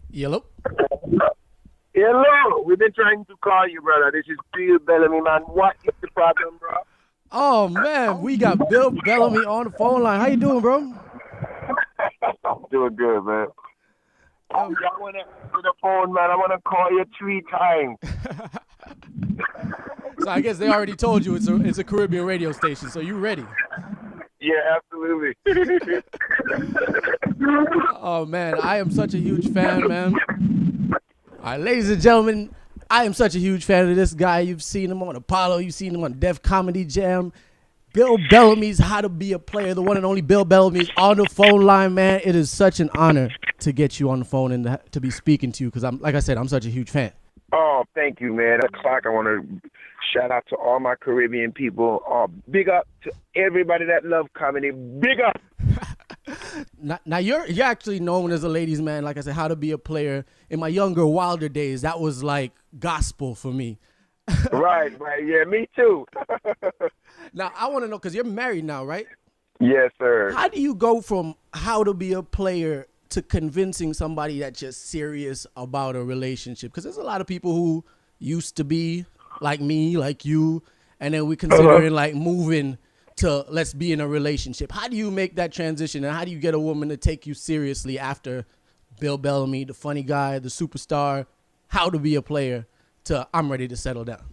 Yellow. Hello, we've been trying to call you, brother. This is Bill Bellamy, man. What is the problem, bro? Oh man, we got Bill Bellamy on the phone line. How you doing, bro? I'm doing good, man. Yo, I want to answer the phone, man. I want to call you 3 times. so I guess they already told you it's a Caribbean radio station, so you ready? Yeah, absolutely. Oh man, I am such a huge fan, man. All right, ladies and gentlemen, I am such a huge fan of this guy. You've seen him on Apollo, you've seen him on Def Comedy Jam. Bill Bellamy's How to Be a Player, the one and only Bill Bellamy's on the phone line, man. It is such an honor to get you on the phone and to be speaking to you because like I said, I'm such a huge fan. Oh, thank you, man. That clock, I want to shout out to all my Caribbean people. Big up to everybody that love comedy. Big up. Now you're actually known as a ladies' man. Like I said, How to Be a Player. In my younger, wilder days, that was like gospel for me. Right. Yeah, me too. Now I want to know because you're married now, right? Yes, sir. How do you go from How to Be a Player to convincing somebody that you're serious about a relationship? Because there's a lot of people who used to be like me, like you, and then we considering like moving to let's be in a relationship. How do you make that transition, and how do you get a woman to take you seriously after Bill Bellamy, the funny guy, the superstar, How to Be a Player, to I'm ready to settle down?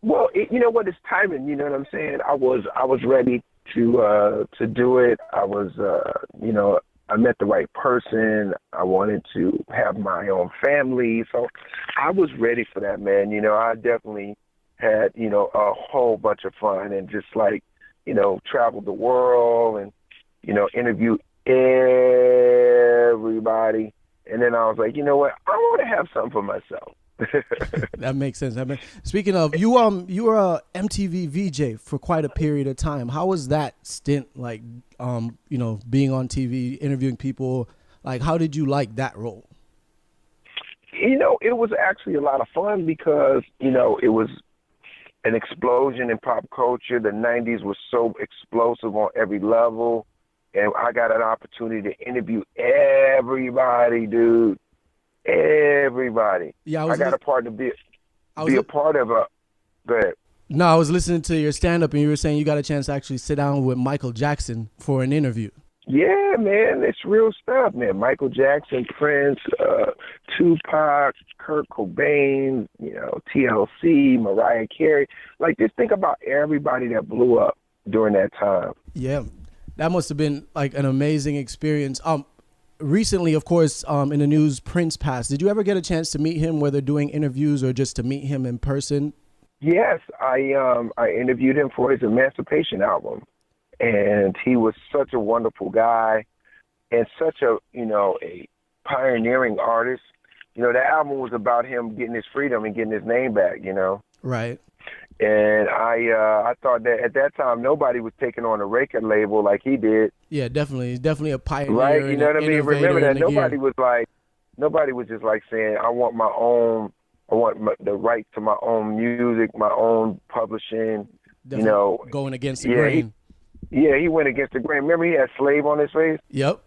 Well, you know what? It's timing. You know what I'm saying? I was ready to do it. I was, I met the right person. I wanted to have my own family, so I was ready for that, man. You know, I definitely had, a whole bunch of fun and just like, traveled the world and, interviewed everybody. And then I was like, you know what? I want to have something for myself. That makes sense. Speaking of, you were a MTV VJ for quite a period of time. How was that stint like? Being on TV, interviewing people. Like, how did you like that role? It was actually a lot of fun because it was an explosion in pop culture. The '90s was so explosive on every level, and I got an opportunity to interview everybody, dude. Everybody. Yeah, I got a part to be a part of a. Go ahead. No, I was listening to your stand-up, and you were saying you got a chance to actually sit down with Michael Jackson for an interview. Yeah, man, it's real stuff, man. Michael Jackson, Prince, Tupac, Kurt Cobain, TLC, Mariah Carey. Like, just think about everybody that blew up during that time. Yeah, that must have been like an amazing experience. Recently, of course, in the news, Prince passed. Did you ever get a chance to meet him, whether doing interviews or just to meet him in person? Yes, I interviewed him for his Emancipation album, and he was such a wonderful guy and such a a pioneering artist. The album was about him getting his freedom and getting his name back. Right. And I thought that at that time nobody was taking on a record label like he did. Yeah, definitely. He's definitely a pioneer. Right, you know what I mean? Remember that nobody was just like saying, I want the rights to my own music, my own publishing. Definitely going against the grain. He went against the grain. Remember he had Slave on his face? Yep.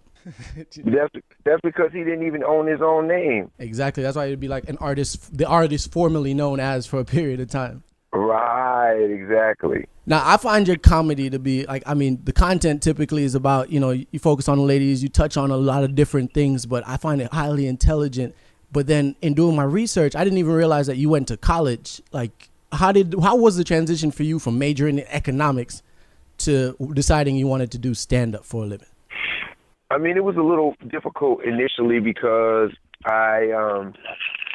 That's because he didn't even own his own name. Exactly. That's why it'd be like the artist formerly known as for a period of time. Right, exactly. Now, I find your comedy to be the content typically is about, you focus on the ladies, you touch on a lot of different things, but I find it highly intelligent. But then in doing my research, I didn't even realize that you went to college. Like, how was the transition for you from majoring in economics to deciding you wanted to do stand-up for a living? I mean, it was a little difficult initially because I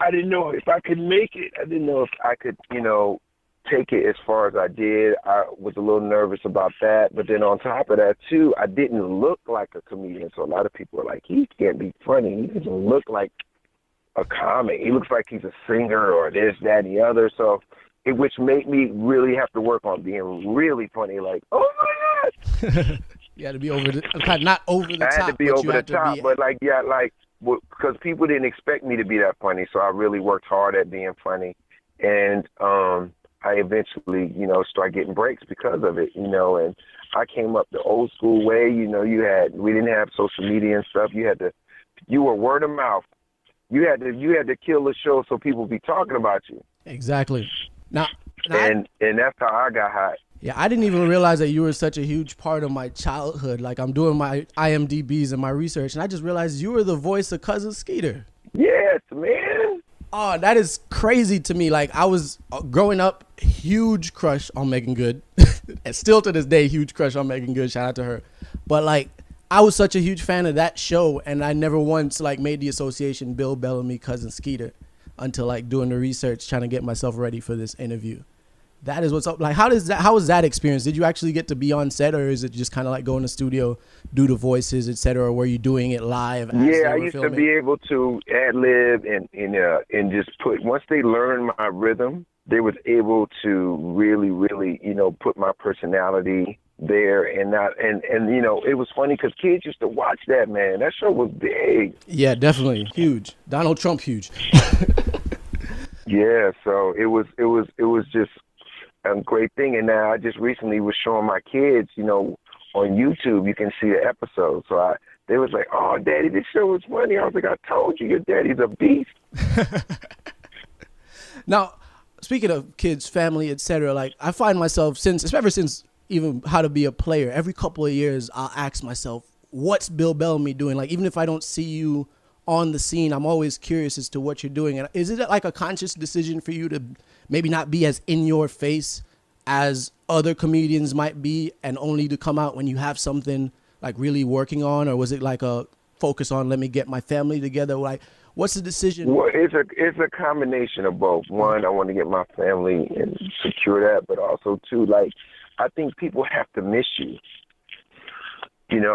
didn't know if I could make it. I didn't know if I could, take it as far as I did. I was a little nervous about that. But then on top of that, too, I didn't look like a comedian. So a lot of people are like, he can't be funny. He doesn't look like a comic. He looks like he's a singer or this, that, and the other. So which made me really have to work on being really funny. Like, oh, my God. You had to be not over the top. I had to be over the top, but because people didn't expect me to be that funny. So I really worked hard at being funny. And I eventually, started getting breaks because of it, and I came up the old school way. We didn't have social media and stuff. You were word of mouth. you had to kill the show so people be talking about you. Exactly. Now, And that's how I got hot. yeah, I didn't even realize that you were such a huge part of my childhood. Like, I'm doing my IMDb's and my research, and I just realized you were the voice of Cousin Skeeter. Yes, man. Oh, that is crazy to me. Like, I was growing up, huge crush on Megan Good. And still to this day, huge crush on Megan Good. Shout out to her. But, like, I was such a huge fan of that show, and I never once, like, made the association Bill Bellamy, Cousin Skeeter until, like, doing the research, trying to get myself ready for this interview. That is what's up. Like, how was that experience? Did you actually get to be on set, or is it just kind of like go in the studio, do the voices, etc.? Or were you doing it live? Yeah, I used to be able to ad lib and just put. Once they learned my rhythm, they was able to really, put my personality there and not and it was funny because kids used to watch that, man. That show was big. Yeah, definitely huge. Donald Trump huge. Yeah, so it was just a great thing. And now I just recently was showing my kids, on YouTube, you can see the episodes. So they was like, "Oh, Daddy, this show was funny." I was like, "I told you, your daddy's a beast." Now, speaking of kids, family, etc., like I find myself ever since even How to Be a Player, every couple of years I'll ask myself, what's Bill Bellamy doing? Like, even if I don't see you on the scene, I'm always curious as to what you're doing. And is it like a conscious decision for you to maybe not be as in your face as other comedians might be, and only to come out when you have something like really working on? Or was it like a focus on, let me get my family together? Like, what's the decision? Well, it's a combination of both. One, I want to get my family and secure that, but also two, like, I think people have to miss you.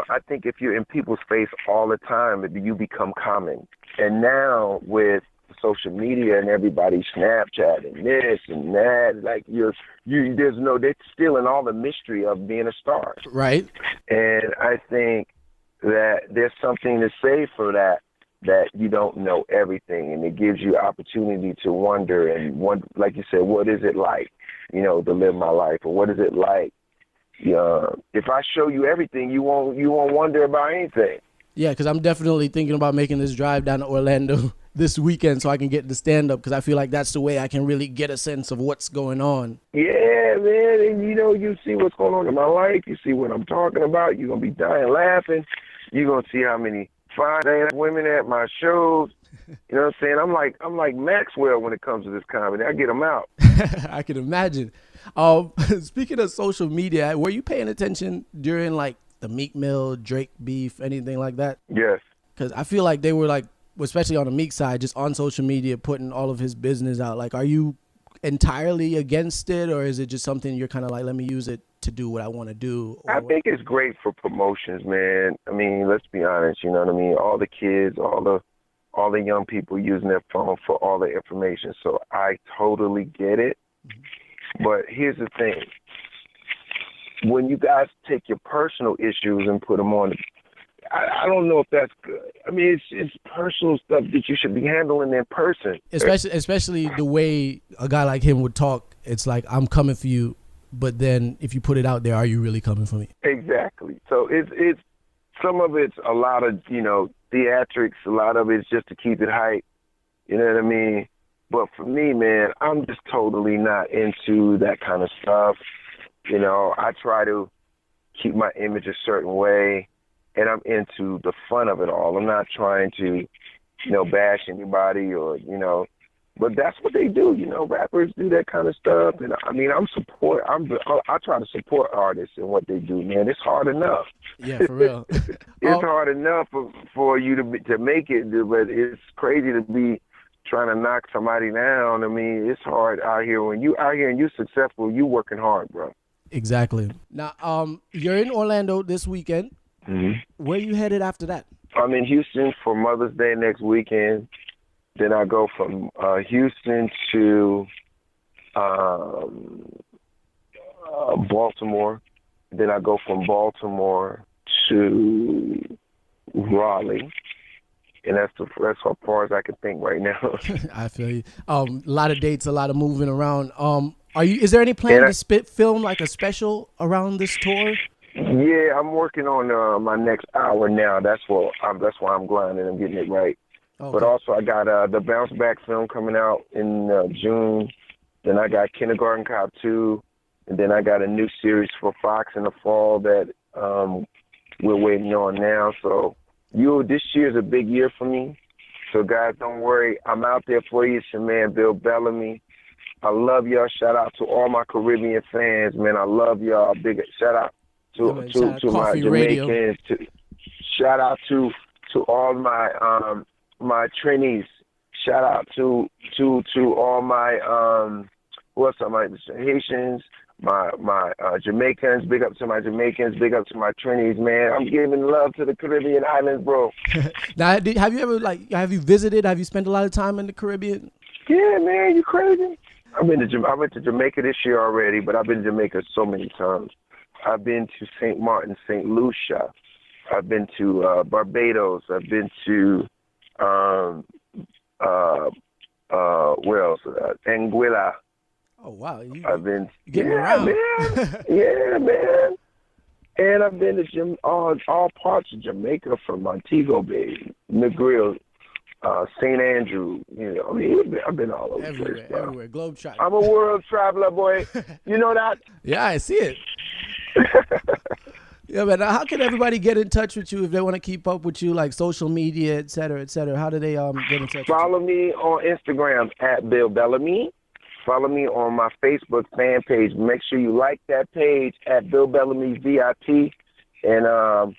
I think if you're in people's face all the time, you become common. And now with social media and everybody Snapchat and this and that, like they're stealing all the mystery of being a star. Right. And I think that there's something to say for that you don't know everything, and it gives you opportunity to wonder like you said, what is it like, to live my life, or what is it like? If I show you everything, you won't wonder about anything. Yeah, because I'm definitely thinking about making this drive down to Orlando this weekend so I can get the stand-up, because I feel like that's the way I can really get a sense of what's going on. Yeah, man, and you see what's going on in my life. You see what I'm talking about. You're going to be dying laughing. You're going to see how many fine women at my shows. You know what I'm saying? I'm like Maxwell when it comes to this comedy. I get them out. I can imagine. Speaking of social media, were you paying attention during like the Meek Mill, Drake beef, anything like that? Yes. Because I feel like they were like, especially on the Meek side, just on social media, putting all of his business out. Like, are you entirely against it, or is it just something you're kind of like, let me use it to do what I want to do? I think it's great for promotions, man. I mean, let's be honest, you know what I mean? All the kids, all the young people using their phone for all the information. So I totally get it. But here's the thing. When you guys take your personal issues and put them on, I don't know if that's good. I mean, it's personal stuff that you should be handling in person. Especially the way a guy like him would talk. It's like, I'm coming for you, but then if you put it out there, are you really coming for me? Exactly. So it's some of it's a lot of, theatrics. A lot of it's just to keep it hype. You know what I mean? But for me, man, I'm just totally not into that kind of stuff. I try to keep my image a certain way, and I'm into the fun of it all. I'm not trying to, bash anybody or, but that's what they do. Rappers do that kind of stuff. And I mean, I try to support artists and what they do, man. It's hard enough. Yeah, for real. It's hard enough for you to make it, but it's crazy to be trying to knock somebody down. I mean, it's hard out here. When you out here and you're successful, you working hard, bro. Exactly. Now, you're in Orlando this weekend. Mm-hmm. Where are you headed after that? I'm in Houston for Mother's Day next weekend. Then I go from Houston to Baltimore. Then I go from Baltimore to Raleigh. And that's how far as I can think right now. I feel you. A lot of dates, a lot of moving around. Is there any plan to film like a special around this tour? Yeah, I'm working on my next hour now. That's why I'm grinding and getting it right. But also I got the Bounce Back film coming out in June. Then I got Kindergarten Cop 2. And then I got a new series for Fox in the fall that we're waiting on now. So this year's a big year for me. So guys, don't worry. I'm out there for you. It's your man, Bill Bellamy. I love y'all. Shout out to all my Caribbean fans, man. I love y'all. Big shout out to my Jamaicans. Shout out to all my my Trinis. Shout out to all my what's up, my Haitians, my Jamaicans. Big up to my Jamaicans. Big up to my Trinis, man. I'm giving love to the Caribbean islands, bro. Now, have you ever have you visited? Have you spent a lot of time in the Caribbean? Yeah, man. You crazy? I went to Jamaica this year already, but I've been to Jamaica so many times. I've been to St. Martin, St. Lucia. I've been to Barbados. I've been to where else? Anguilla. Oh wow! I've been getting around, man. Yeah, man. And I've been to all parts of Jamaica, from Montego Bay, Negril, St. Andrew. You know, I mean, I've been all over the place, bro. Everywhere, globe trotting. I'm a world traveler, boy. You know that? Yeah, I see it. Yeah, but how can everybody get in touch with you if they want to keep up with you, like social media, et cetera, et cetera? How do they get in touch? Follow me on Instagram at Bill Bellamy. Follow me on my Facebook fan page. Make sure you like that page at Bill Bellamy VIP. And I'm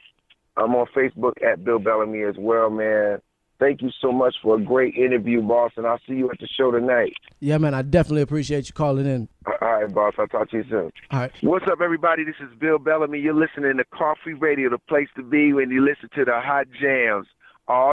on Facebook at Bill Bellamy as well, man. Thank you so much for a great interview, boss, and I'll see you at the show tonight. Yeah, man, I definitely appreciate you calling in. All right, boss. I'll talk to you soon. All right. What's up, everybody? This is Bill Bellamy. You're listening to Koffee Radio, the place to be when you listen to the hot jams.